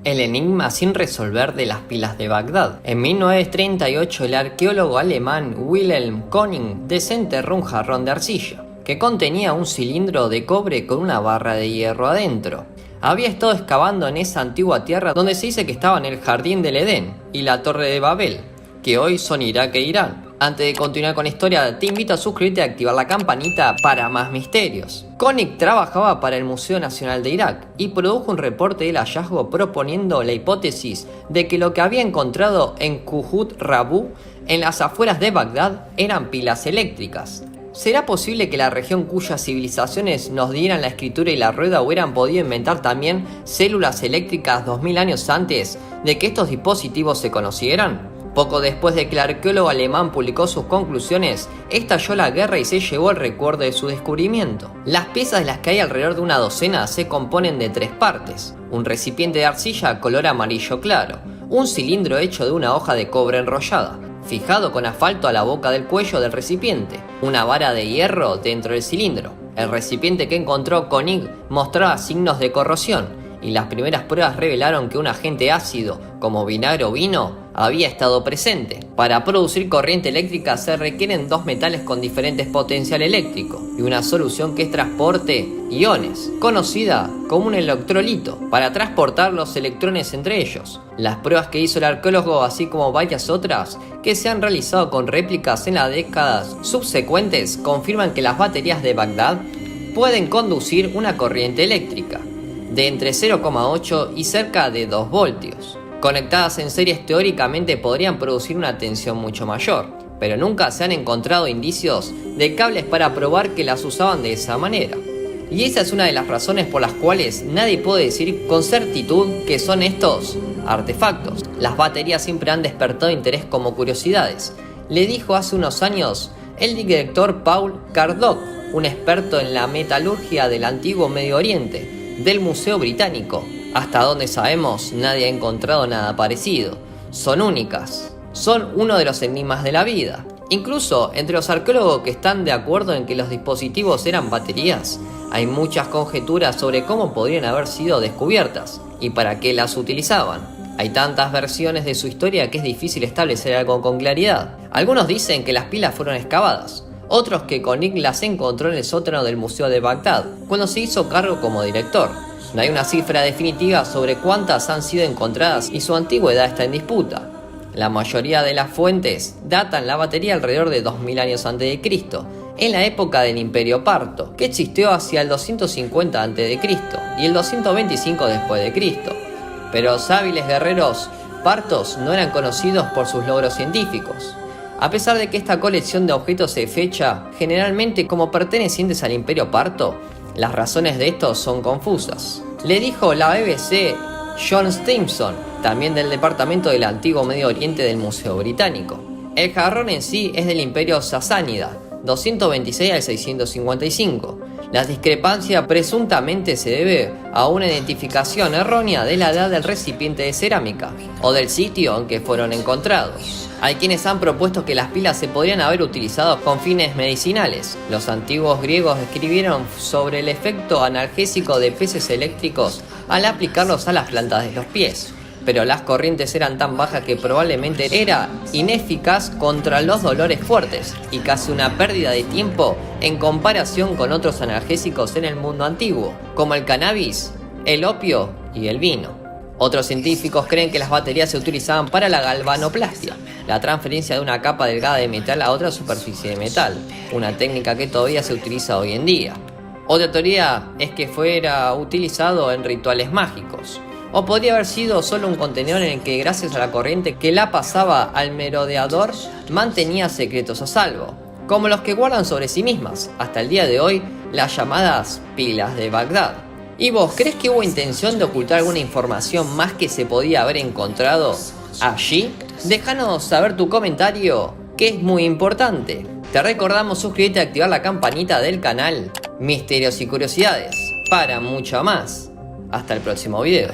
El enigma sin resolver de las pilas de Bagdad. En 1938 el arqueólogo alemán Wilhelm König desenterró un jarrón de arcilla, que contenía un cilindro de cobre con una barra de hierro adentro. Había estado excavando en esa antigua tierra donde se dice que estaban el jardín del Edén y la torre de Babel, que hoy son Irak e Irán. Antes de continuar con la historia, te invito a suscribirte y activar la campanita para más misterios. König trabajaba para el Museo Nacional de Irak y produjo un reporte del hallazgo proponiendo la hipótesis de que lo que había encontrado en Qujut Rabu, en las afueras de Bagdad, eran pilas eléctricas. ¿Será posible que la región cuyas civilizaciones nos dieran la escritura y la rueda hubieran podido inventar también células eléctricas 2000 años antes de que estos dispositivos se conocieran? Poco después de que el arqueólogo alemán publicó sus conclusiones, estalló la guerra y se llevó el recuerdo de su descubrimiento. Las piezas, de las que hay alrededor de una docena, se componen de 3 partes: un recipiente de arcilla color amarillo claro, un cilindro hecho de una hoja de cobre enrollada, fijado con asfalto a la boca del cuello del recipiente, una vara de hierro dentro del cilindro. El recipiente que encontró König mostraba signos de corrosión, y las primeras pruebas revelaron que un agente ácido, como vinagre o vino, había estado presente. Para producir corriente eléctrica se requieren 2 metales con diferentes potencial eléctrico y una solución que transporte iones, conocida como un electrolito, para transportar los electrones entre ellos. Las pruebas que hizo el arqueólogo, así como varias otras que se han realizado con réplicas en las décadas subsecuentes, confirman que las baterías de Bagdad pueden conducir una corriente eléctrica de entre 0,8 y cerca de 2 voltios. Conectadas en series teóricamente podrían producir una tensión mucho mayor, pero nunca se han encontrado indicios de cables para probar que las usaban de esa manera. Y esa es una de las razones por las cuales nadie puede decir con certitud que son estos artefactos. Las baterías siempre han despertado interés como curiosidades, le dijo hace unos años el director Paul Kardot, un experto en la metalurgia del antiguo Medio Oriente, del Museo Británico. Hasta donde sabemos, nadie ha encontrado nada parecido. Son únicas. Son uno de los enigmas de la vida. Incluso entre los arqueólogos que están de acuerdo en que los dispositivos eran baterías, hay muchas conjeturas sobre cómo podrían haber sido descubiertas y para qué las utilizaban. Hay tantas versiones de su historia que es difícil establecer algo con claridad. Algunos dicen que las pilas fueron excavadas, otros que König las encontró en el sótano del Museo de Bagdad cuando se hizo cargo como director. No hay una cifra definitiva sobre cuántas han sido encontradas y su antigüedad está en disputa. La mayoría de las fuentes datan la batería alrededor de 2000 años a.C., en la época del Imperio Parto, que existió hacia el 250 a.C. y el 225 después de Cristo. Pero los hábiles guerreros partos no eran conocidos por sus logros científicos. A pesar de que esta colección de objetos se fecha generalmente como pertenecientes al Imperio Parto, las razones de esto son confusas. Le dijo la BBC John Stimson, también del Departamento del Antiguo Medio Oriente del Museo Británico. El jarrón en sí es del Imperio Sasánida, 226 al 655. La discrepancia presuntamente se debe a una identificación errónea de la edad del recipiente de cerámica o del sitio en que fueron encontrados. Hay quienes han propuesto que las pilas se podrían haber utilizado con fines medicinales. Los antiguos griegos escribieron sobre el efecto analgésico de peces eléctricos al aplicarlos a las plantas de los pies, pero las corrientes eran tan bajas que probablemente era ineficaz contra los dolores fuertes y casi una pérdida de tiempo en comparación con otros analgésicos en el mundo antiguo, como el cannabis, el opio y el vino. Otros científicos creen que las baterías se utilizaban para la galvanoplastia, la transferencia de una capa delgada de metal a otra superficie de metal, una técnica que todavía se utiliza hoy en día. Otra teoría es que fuera utilizado en rituales mágicos, o podría haber sido solo un contenedor en el que, gracias a la corriente que la pasaba al merodeador, mantenía secretos a salvo, como los que guardan sobre sí mismas, hasta el día de hoy, las llamadas pilas de Bagdad. ¿Y vos crees que hubo intención de ocultar alguna información más que se podía haber encontrado allí? Déjanos saber tu comentario, que es muy importante. Te recordamos suscribirte y activar la campanita del canal Misterios y Curiosidades para mucho más. Hasta el próximo video.